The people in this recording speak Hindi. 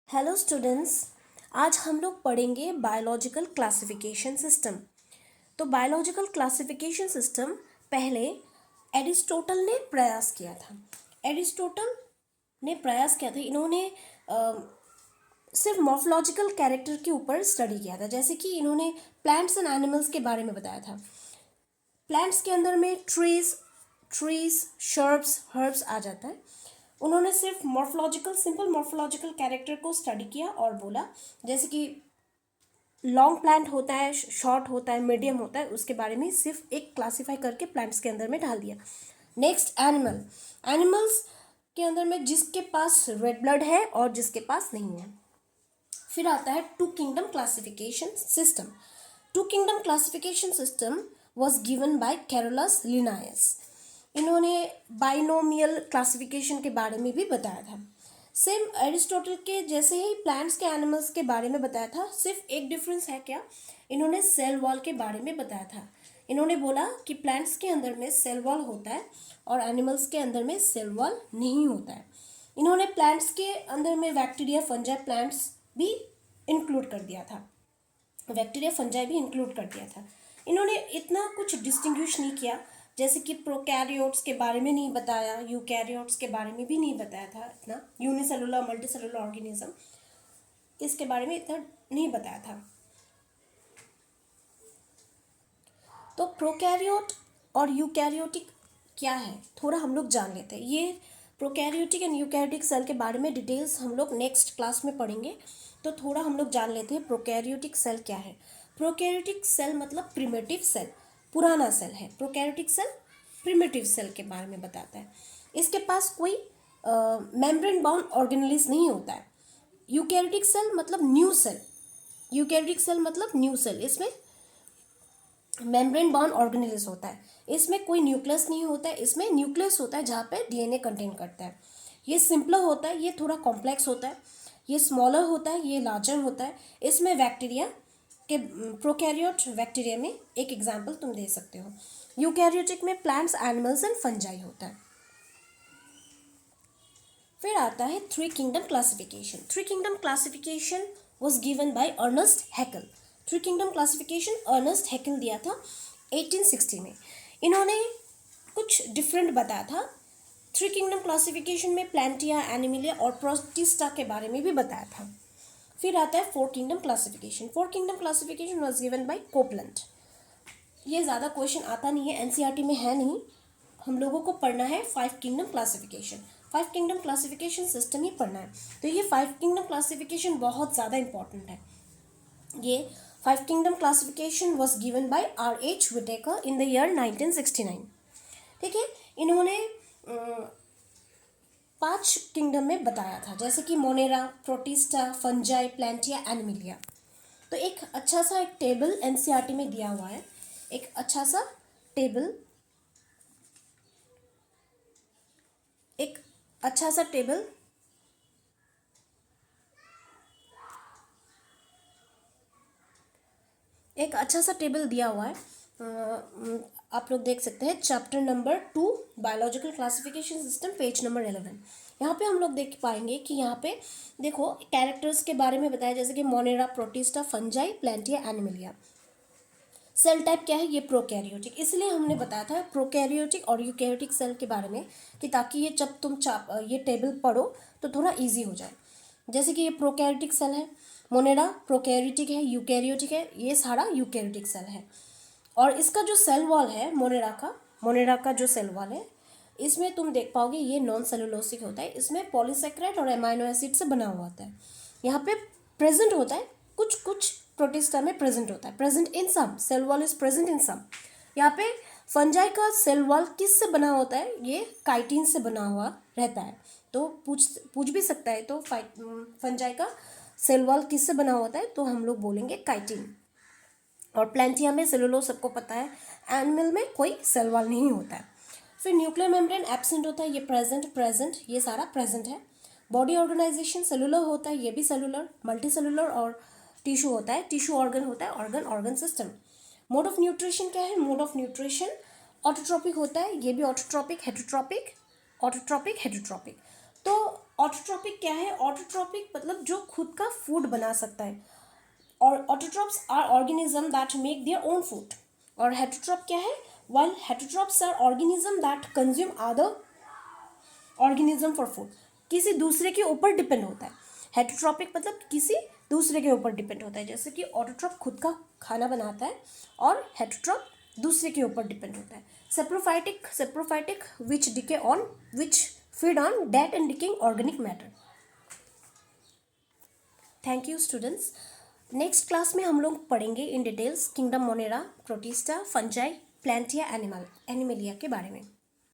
हेलो स्टूडेंट्स, आज हम लोग पढ़ेंगे बायोलॉजिकल क्लासिफिकेशन सिस्टम। तो बायोलॉजिकल क्लासिफिकेशन सिस्टम पहले एरिस्टोटल ने प्रयास किया था। इन्होंने सिर्फ मॉर्फोलॉजिकल कैरेक्टर के ऊपर स्टडी किया था। जैसे कि इन्होंने प्लांट्स एंड एनिमल्स के बारे में बताया था। प्लांट्स के अंदर में ट्रीज शर्ब्स हर्ब्स आ जाता है। उन्होंने सिर्फ सिंपल मॉर्फोलॉजिकल कैरेक्टर को स्टडी किया और बोला जैसे कि लॉन्ग प्लांट होता है, शॉर्ट होता है, मीडियम होता है, उसके बारे में सिर्फ एक क्लासीफाई करके प्लांट्स के अंदर में डाल दिया। नेक्स्ट एनिमल्स के अंदर में जिसके पास रेड ब्लड है और जिसके पास नहीं है। फिर आता है two kingdom classification system. Two kingdom classification system was given by Carolus Linnaeus. इन्होंने बाइनोमियल क्लासिफिकेशन के बारे में भी बताया था। सेम एरिस्टोटल के जैसे ही प्लांट्स के एनिमल्स के बारे में बताया था, सिर्फ एक डिफरेंस है क्या, इन्होंने सेल वॉल के बारे में बताया था। इन्होंने बोला कि प्लांट्स के अंदर में सेल वॉल होता है और एनिमल्स के अंदर में सेल वॉल नहीं होता है। इन्होंने प्लांट्स के अंदर में बैक्टीरिया फंजाई प्लांट्स भी इंक्लूड कर दिया था। इन्होंने इतना कुछ डिस्टिंग्विश नहीं किया, जैसे कि प्रोकैरियोट्स के बारे में नहीं बताया, यूकैरियोट्स के बारे में भी नहीं बताया था। इतना यूनिसेलुलर मल्टीसेलुलर ऑर्गेनिज्म इसके बारे में इतना नहीं बताया था। तो प्रोकैरियोट और यूकैरियोटिक क्या है थोड़ा हम लोग जान लेते हैं। ये प्रोकैरियोटिक एंड यूकैरियोटिक सेल के बारे में डिटेल्स हम लोग नेक्स्ट क्लास में पढ़ेंगे। तो थोड़ा हम लोग जान लेते हैं प्रोकैरियोटिक सेल क्या है। प्रोकैरियोटिक सेल मतलब प्रिमिटिव सेल, पुराना सेल है। प्रोकैरियोटिक सेल प्रिमिटिव सेल के बारे में बताता है। इसके पास कोई मेम्ब्रेन बाउंड ऑर्गेनेल्स नहीं होता है। यूकैरियोटिक सेल मतलब न्यू सेल, इसमें मेम्ब्रेन बाउंड ऑर्गेनेल्स होता है। इसमें कोई न्यूक्लियस नहीं होता है। इसमें न्यूक्लियस होता है जहाँ पे डीएनए कंटेन करता है। ये सिंपलर होता है, ये थोड़ा कॉम्प्लेक्स होता है, ये स्मॉलर होता है, ये लार्जर होता है। इसमें बैक्टीरिया के प्रोकैरियोट बैक्टीरिया में एक एग्जांपल तुम दे सकते हो। यूकैरियोटिक में प्लांट्स एनिमल्स एंड फंजाई होता है। फिर आता है three kingdom classification. Three kingdom classification was given by Ernst Haeckel. Three kingdom classification Ernst Haeckel दिया था 1860 में। इन्होंने कुछ डिफरेंट बताया था। थ्री किंगडम क्लासिफिकेशन में प्लांटिया, एनिमिलिया और प्रोटिस्टा के बारे में भी बताया था। फिर आता है four kingdom classification. Four kingdom classification was given bye Copeland. ये ज़्यादा क्वेश्चन आता नहीं है, एनसीईआरटी में है नहीं। हम लोगों को पढ़ना है five kingdom classification. Five kingdom classification system ही पढ़ना है। तो ये फाइव किंगडम क्लासिफिकेशन बहुत ज़्यादा इंपॉर्टेंट है। ये five kingdom classification was given by R.H. Whittaker in the year 1969। ठीक है, इन्होंने 5 किंगडम में बताया था, जैसे कि Monera, Protista, fungi, Plantae, Animalia. तो एक अच्छा सा एक टेबल एनसीईआरटी में दिया हुआ है। एक अच्छा सा टेबल एक अच्छा सा टेबल दिया हुआ है। आप लोग देख सकते हैं chapter number 2 biological classification system, page number 11। यहाँ पे हम लोग देख पाएंगे कि यहाँ पे देखो कैरेक्टर्स के बारे में बताया, जैसे कि Monera, Protista, fungi, Plantae, Animalia. Cell type क्या है, ये प्रोकैरियोटिक। इसलिए हमने बताया था प्रोकैरियोटिक और यूकैरियोटिक सेल के बारे में कि ताकि ये जब तुम ये टेबल पढ़ो तो थोड़ा इजी हो जाए। जैसे कि ये प्रोकैरियोटिक सेल है, मोनेरा प्रोकैरियोटिक है, यूकैरियोटिक है, ये सारा यूकैरियोटिक सेल है। और इसका जो सेल वॉल है मोनेरा का जो सेल वॉल है, इसमें तुम देख पाओगे ये नॉन सेलुलोसिक होता है। इसमें पॉलीसेकेराइड और एमाइनो एसिड से बना हुआ होता है। यहाँ पे प्रेजेंट होता है, कुछ कुछ प्रोटिस्टा में प्रेजेंट होता है, present in some, cell wall is present in some. यहाँ पे फंजाई का सेल वॉल किस से बना होता है, ये काइटिन से बना हुआ रहता है। तो पूछ भी सकता है, तो फंजाई का सेल वॉल किस से बना होता है, तो हम लोग बोलेंगे काइटिन। और प्लांटिया में सेलुलोज सबको पता है। एनिमल में कोई सेल वॉल नहीं होता है। फिर न्यूक्लियर मेम्ब्रेन एब्सेंट होता है, ये प्रेजेंट, ये सारा प्रेजेंट है। बॉडी ऑर्गेनाइजेशन सेलुलर होता है, ये भी सेलुलर, मल्टी सेलुलर और टिश्यू होता है, टिश्यू ऑर्गन होता है, organ system. Mode of nutrition क्या है, मोड ऑफ न्यूट्रिशन ऑटोट्रॉपिक होता है, ये भी ऑटोट्रॉपिक, हेटरोट्रॉपिक। तो ऑटोट्रॉपिक क्या है? ऑटोट्रॉपिक मतलब जो खुद का फूड बना सकता है, और autotrophs are organism that make their own food. और हेटरोट्रॉप क्या है? While heterotrophs are organism that consume other organism for food, किसी दूसरे के ऊपर डिपेंड होता है। हेटरोट्रॉपिक मतलब किसी दूसरे के ऊपर डिपेंड होता है, जैसे कि ऑटोट्रॉप खुद का खाना बनाता है और हेटरोट्रॉप दूसरे के ऊपर डिपेंड होता है। Saprophytic which decay on which feed on dead and decaying organic matter. Thank you students. Next class में हम लोग पढ़ेंगे in details kingdom Monera, Protista, fungi, Plantae, Animalia के बारे में।